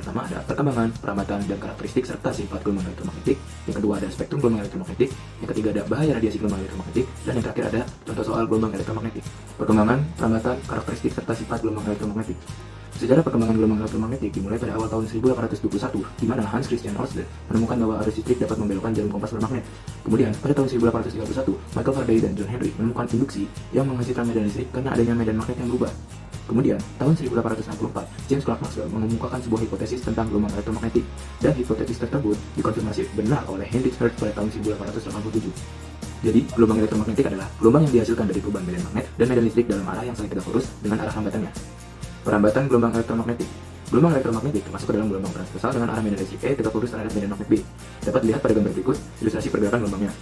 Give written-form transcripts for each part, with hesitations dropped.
pertama ada perkembangan, perambatan, dan karakteristik serta sifat gelombang elektromagnetik. Yang kedua ada spektrum gelombang elektromagnetik. Yang ketiga ada bahaya radiasi gelombang elektromagnetik. Dan yang terakhir ada contoh soal gelombang elektromagnetik. Perkembangan, perambatan, karakteristik serta sifat gelombang elektromagnetik. Sejarah perkembangan gelombang elektromagnetik dimulai pada awal tahun 1821, di mana Hans Christian Ørsted menemukan bahwa arus listrik dapat membelokkan jarum kompas bermagnet. Kemudian, pada tahun 1831, Michael Faraday dan John Henry menemukan induksi yang menghasilkan medan listrik karena adanya medan magnet yang berubah. Kemudian, tahun 1864, James Clerk Maxwell mengemukakan sebuah hipotesis tentang gelombang elektromagnetik, dan hipotesis tersebut dikonfirmasi benar oleh Heinrich Hertz pada tahun 1887. Jadi, gelombang elektromagnetik adalah gelombang yang dihasilkan dari perubahan medan magnet dan medan listrik dalam arah yang saling tegak lurus dengan arah hambatannya. Perambatan gelombang elektromagnetik. Gelombang elektromagnetik masuk ke dalam gelombang transversal dengan arah medan listrik E tegak lurus terhadap medan magnet B. Dapat dilihat pada gambar berikut ilustrasi pergerakan gelombangnya.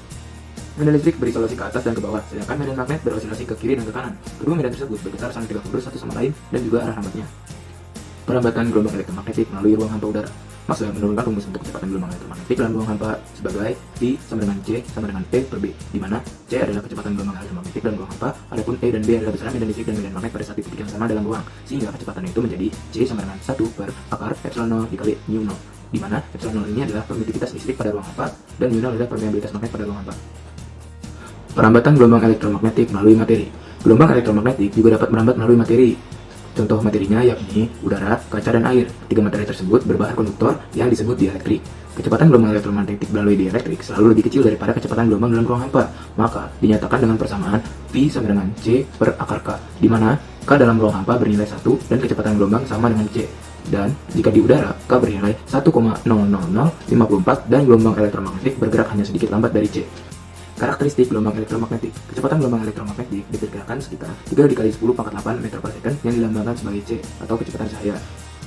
Medan listrik berisolasi ke atas dan ke bawah, sedangkan medan magnet beroscilasi ke kiri dan ke kanan. Kedua medan tersebut bergetar saling tegak lurus satu sama lain dan juga arah hambatnya. Perambatan gelombang elektromagnetik melalui ruang hampa udara. Maxwell menurunkan rumus untuk kecepatan gelombang elektromagnetik dalam ruang hampa sebagai I sama dengan C sama dengan E per B, di mana C adalah kecepatan gelombang elektromagnetik dalam ruang hampa, adapun E dan B adalah besaran medan listrik dan medan magnet pada satu titik yang sama dalam ruang, sehingga kecepatan itu menjadi C sama dengan 1 per akar epsilon 0 dikali mu 0, di mana epsilon 0 ini adalah permitivitas listrik pada ruang hampa dan mu 0 adalah permeabilitas magnet pada ruang hampa. Perambatan gelombang elektromagnetik melalui materi. Gelombang elektromagnetik juga dapat merambat melalui materi. Contoh materinya yakni udara, kaca, dan air. Tiga materi tersebut berbahan konduktor yang disebut dielektrik. Kecepatan gelombang elektromagnetik melalui dielektrik selalu lebih kecil daripada kecepatan gelombang dalam ruang hampa. Maka dinyatakan dengan persamaan V sama dengan C per akar K, di mana K dalam ruang hampa bernilai 1 dan kecepatan gelombang sama dengan C. Dan jika di udara, K bernilai 1,00054 dan gelombang elektromagnetik bergerak hanya sedikit lambat dari C. Karakteristik gelombang elektromagnetik. Kecepatan gelombang elektromagnetik diperkirakan sekitar 3 dikali 10 pangkat 8 meter per second yang dilambangkan sebagai C atau kecepatan cahaya.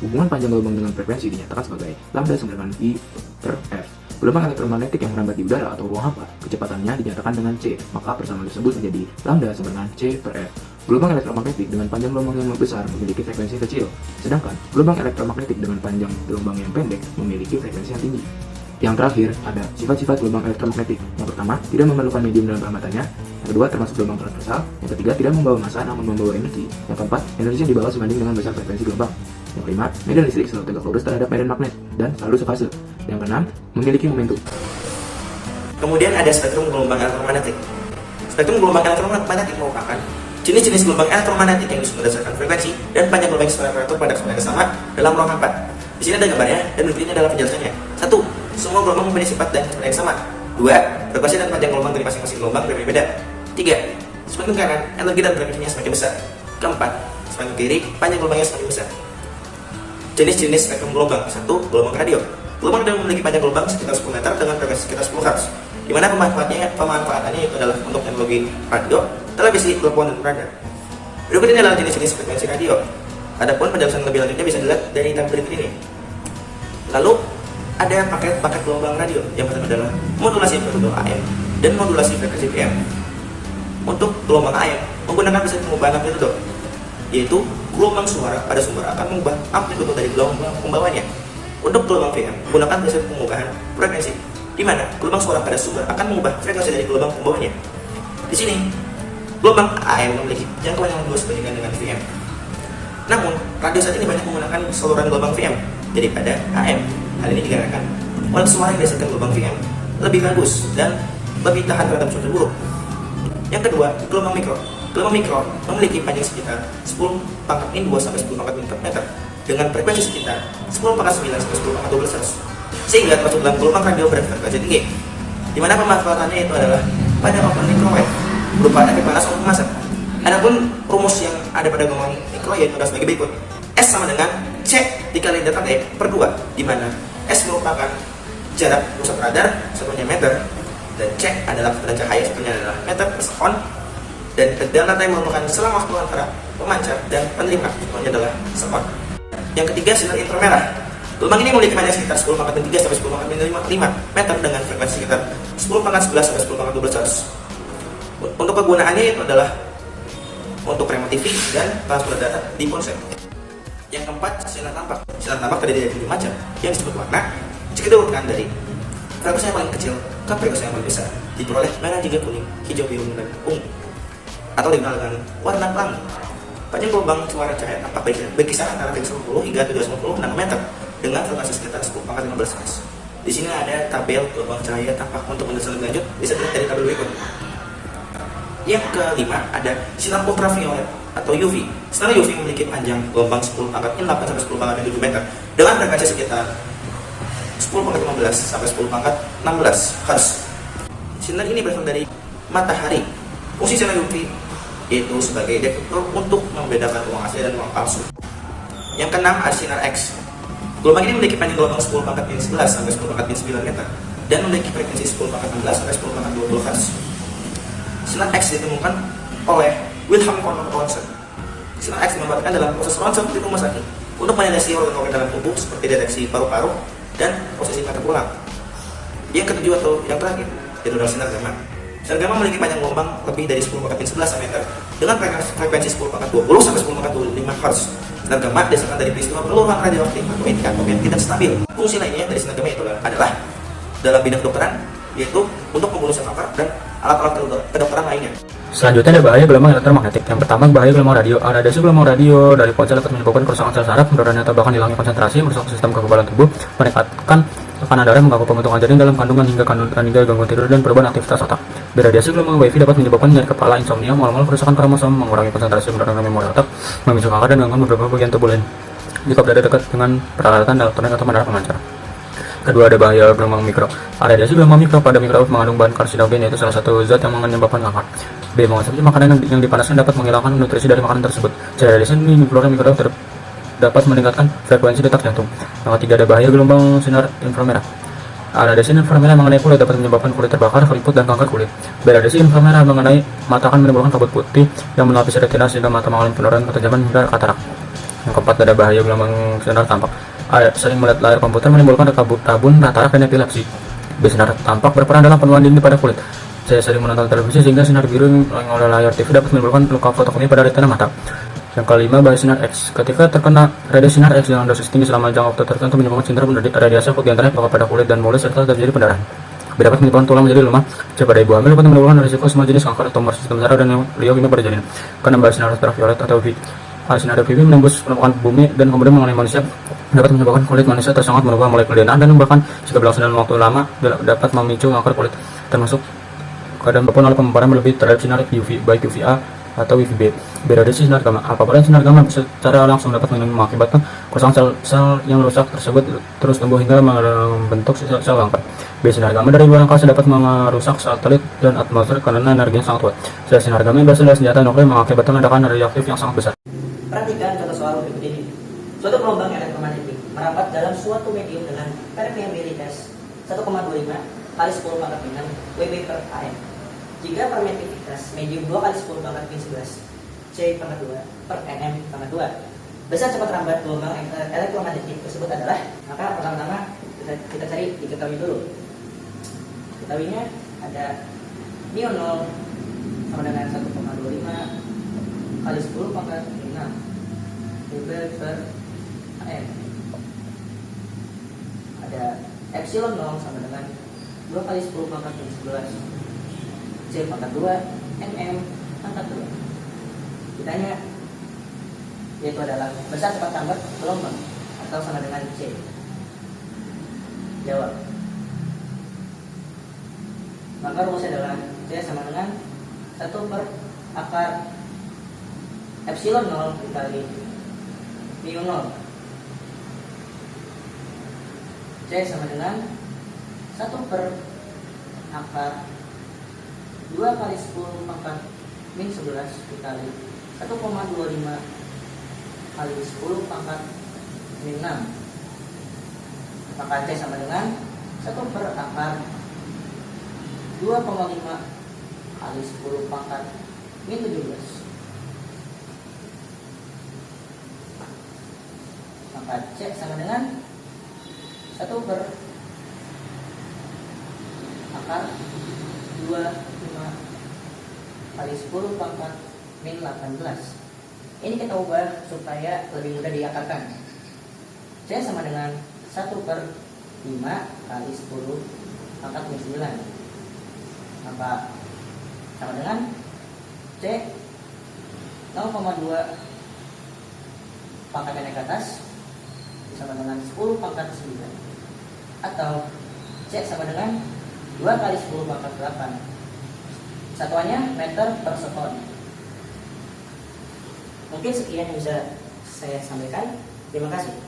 Hubungan panjang gelombang dengan frekuensi dinyatakan sebagai lambda sama dengan I per F. Gelombang elektromagnetik yang merambat di udara atau ruang hampa, kecepatannya dinyatakan dengan C, maka persamaan tersebut menjadi lambda sama dengan C per F. Gelombang elektromagnetik dengan panjang gelombang yang besar memiliki frekuensi kecil, sedangkan gelombang elektromagnetik dengan panjang gelombang yang pendek memiliki frekuensi yang tinggi. Yang terakhir, ada sifat-sifat gelombang elektromagnetik. Yang pertama, tidak memerlukan medium dalam perambatannya. Yang kedua, termasuk gelombang transversal. Yang ketiga, tidak membawa massa namun membawa energi. Yang keempat, energi yang dibawa sebanding dengan besar frekuensi gelombang. Yang kelima, medan listrik selalu tegak lurus terhadap medan magnet dan selalu sefase. Yang keenam, memiliki momentum. Kemudian ada spektrum gelombang elektromagnetik. Spektrum gelombang elektromagnetik merupakan jenis-jenis gelombang elektromagnetik yang disusun berdasarkan frekuensi dan panjang gelombang spektrometer pada kecepatan yang sama dalam ruang hampa. Di sini ada gambarnya dan berikut ini adalah penjelasannya. 1. Semua gelombang mempunyai sifat dan kecepatan yang sama. 2. Frekuensi dan panjang gelombang dari masing-masing gelombang berbeda. 3. Semakin kanan, energi dan frekuensinya semakin besar. 4. Semakin kiri, panjang gelombangnya semakin besar. Jenis-jenis spektrum gelombang. 1. Gelombang radio. Gelombang radio memiliki panjang gelombang sekitar 10 meter dengan frekuensi sekitar 10 Hz. Di mana pemanfaatannya itu adalah untuk teknologi radio, televisi, telepon, dan radar. Berikut ini adalah jenis-jenis frekuensi radio. Adapun penjelasan lebih lanjutnya bisa dilihat dari tabel berikut ini. Lalu ada paket gelombang radio. Yang pertama adalah modulasi frekuensi AM dan modulasi frekuensi PM. Untuk gelombang AM menggunakan prinsip pengubahan amplitudo, yaitu gelombang suara pada sumber akan mengubah amplitudo dari gelombang pembawanya. Untuk gelombang PM menggunakan prinsip pengubahan frekuensi, di mana gelombang suara pada sumber akan mengubah frekuensi dari gelombang pembawanya. Di sini gelombang AM memiliki jangkauan yang luas dibandingkan dengan VM. Namun, radio saat ini banyak menggunakan saluran gelombang VM daripada AM. Hal ini dikarenakan oleh suara yang dihasilkan gelombang VM lebih bagus dan lebih tahan terhadap cuaca buruk. Yang kedua, gelombang mikro. Gelombang mikro memiliki panjang sekitar 10 pangkat min 2 sampai 10 pangkat min meter dengan frekuensi sekitar 10 pangkat 9 sampai 10 pangkat 12 Hz. Sehingga termasuk dalam gelombang radio berfrekuensi tinggi. Di mana pemanfaatannya itu adalah pada open microwave berupa efek panas untuk memasak. Adapun rumus yang ada pada gelombang mikro yaitu adalah sebagai berikut. S sama dengan C dikali delta T per 2, di mana S merupakan jarak pusat radar, satunya meter, dan C adalah kecepatan cahaya, satunya adalah meter per sekon, dan delta T merupakan selang waktu antara pemancar dan penerima, satunya adalah sekon. Yang ketiga, sinar inframerah. Gelombang ini memiliki panjang sekitar 10 pangkat min 3 sampai 10 pangkat min 5 meter dengan frekuensi sekitar 10 pangkat 11 sampai 10 pangkat 12 Hz. Untuk kegunaannya itu adalah untuk remote TV dan transfer data di ponsel. Yang keempat, sinar tampak. Sinar tampak terdiri dari 7 macam yang disebut warna. Jika diurutkan dari frekuensi yang paling kecil ke frekuensi yang paling besar, diperoleh merah, jingga, kuning, hijau, biru, dan ungu, atau dikenal dengan warna pelangi. Panjang gelombang suara cahaya tampak berkisar antara 10 hingga 750 nanometer dengan frekuensi sekitar 10 pangkat 15 Hz. Di sini ada tabel gelombang cahaya tampak. Untuk menjelaskan lebih lanjut bisa dilihat dari tabel berikut. Yang kelima ada sinar ultraviolet atau UV. Sinar UV memiliki panjang gelombang 10 pangkat 8 sampai 10 pangkat 7 meter dengan frekuensi sekitar 10 pangkat 15 sampai 10 pangkat 16 Hz. Sinar ini berasal dari matahari. Fungsi sinar UV yaitu sebagai detektor untuk membedakan uang asli dan uang palsu. Yang keenam ada sinar X. Gelombang ini memiliki panjang gelombang 10 pangkat min 11 sampai 10 pangkat min 9 meter dan memiliki frekuensi 10 pangkat 16 sampai 10 pangkat 20 Hz. Sinar X ditemukan oleh Wilhelm Conrad Röntgen. Sinar X dimanfaatkan dalam proses ronsen di rumah sakit untuk mendeteksi organ-organ dalam tubuh seperti deteksi paru-paru dan posisi mata tulang. Yang ketujuh atau yang terakhir yaitu adalah sinar gamma. Sinar gamma memiliki panjang gelombang lebih dari 10 pangkat min 11 meter dengan frekuensi 10 pangkat 20 sampai 10 pangkat 25 Hz. Sinar gamma disebabkan dari peristiwa peluruhan radioaktif atau indikator yang tidak stabil. Fungsi lainnya dari sinar gamma itu adalah dalam bidang kedokteran, yaitu untuk membunuh sel kanker dan alat-alat kedokteran lainnya. Selanjutnya ada bahaya gelombang elektromagnetik. Yang pertama, bahaya gelombang radio. Radiasi gelombang radio dari ponsel dapat menyebabkan kerusakan sel saraf, penurunan atau bahkan hilangnya konsentrasi, merusak sistem kekebalan tubuh, meningkatkan tekanan darah, mengganggu pembentukan jaring dalam kandungan hingga gangguan tidur dan perubahan aktivitas otak. Radiasi gelombang wifi dapat menyebabkan nyeri kepala, insomnia, mual-mual, kerusakan kromosom, mengurangi konsentrasi, menurunkan memori otak, memicu kanker dan gangguan beberapa bagian tubuh lain jika berada dekat dengan peralatan elektronik atau menara pemancar. Kedua, ada bahaya gelombang mikro. Radiasi gelombang mikro pada mikrowave mengandung bahan karsinogen, yaitu salah satu zat yang menyebabkan kanker. B. Mengonsumsi makanan yang dipanaskan dapat menghilangkan nutrisi dari makanan tersebut. C. Radiasi di flora mikrowave dapat meningkatkan frekuensi detak jantung. Yang ketiga, ada bahaya gelombang sinar inframerah. Radiasi inframerah mengenai kulit dapat menyebabkan kulit terbakar, keriput, dan kanker kulit. B. Radiasi inframerah mengenai mata akan menimbulkan kabut putih yang melapisi retina sehingga mata mengalami penurunan ketajaman hingga katarak. Yang keempat, ada bahaya gelombang sinar tampak. Sering melihat layar komputer menimbulkan rabun, katarak, dan epilepsi. B. Sinar tampak berperan dalam penuaan dini pada kulit. C. Sering menonton televisi sehingga sinar biru yang oleh layar TV dapat menimbulkan luka fotokimia pada retina mata. Yang kelima, bahaya sinar X. Ketika terkena radiasi sinar X dengan dosis tinggi selama jangka waktu tertentu menyebabkan sindrom radiasi akut diantaranya luka pada kulit dan mulut serta terjadi pendarahan. B. Dapat menyebabkan tulang menjadi lemah. C. Pada ibu hamil dapat menimbulkan risiko semua jenis kanker, tumor sistem saraf, dan leukemia pada janin. Keenam, bahaya sinar ultraviolet atau UV. Sinar UV menembus permukaan bumi dan kemudian mengenai manusia dapat menyebabkan kulit manusia tersengat, merubah molekul DNA, dan bahkan jika berlangsung dalam waktu lama dapat memicu kanker kulit, termasuk keadaan apapun oleh pemaparan berlebih terhadap sinar UV, baik UVA atau UVB. Radiasi sinar gamma. Apabila sinar gamma secara langsung dapat mengakibatkan kerusakan sel yang rusak tersebut terus tumbuh hingga membentuk sel kanker. B. Sinar gamma dari luar angkasa dapat merusak satelit dan atmosfer karena energinya sangat kuat. C. Sinar gamma yang berasal dari senjata nuklir mengakibatkan ledakan radioaktif yang sangat besar. Perhatikan contoh soal berikut ini. Suatu gelombang elektromagnetik merapat dalam suatu medium dengan permeabilitas 1,25 kali 10 pangkat 6 Wb per AM. Jika permeabilitas medium 2 kali 10 pangkat 11 C pangkat 2 per nm pangkat 2. Besar cepat lambat gelombang elektromagnetik tersebut adalah, maka pertama-tama kita cari diketahui dulu. Diketahuinya ada mu 0 sama dengan 1,25 kali 10 pangkat 6 Wb per AM. Ada epsilon 0 sama dengan 2 kali 10 pangkat 11 C pangkat 2 nm pangkat 2. Ditanya, yaitu adalah besar cepat lambat gelombang atau sama dengan C. Jawab. Maka rumusnya adalah C sama dengan 1 per akar epsilon 0 dikali mu 0. C sama dengan 1 per akar 2 kali 10 pangkat min 11 dikali 1,25 kali 10 pangkat min 6. Maka C sama dengan 1 per akar 2,5 kali 10 pangkat min 17. Maka C sama dengan 1 per akar 25 kali 10 pangkat min 18. Ini kita ubah supaya lebih mudah diakarkan. C sama dengan 1 per 5 kali 10 pangkat min 9. Maka sama dengan C 0,2 pangkat naik ke atas sama dengan 10 pangkat 9. Atau C sama dengan 2 kali 10 pangkat 8. Satuannya meter per sekon. Mungkin sekian yang bisa saya sampaikan. Terima kasih.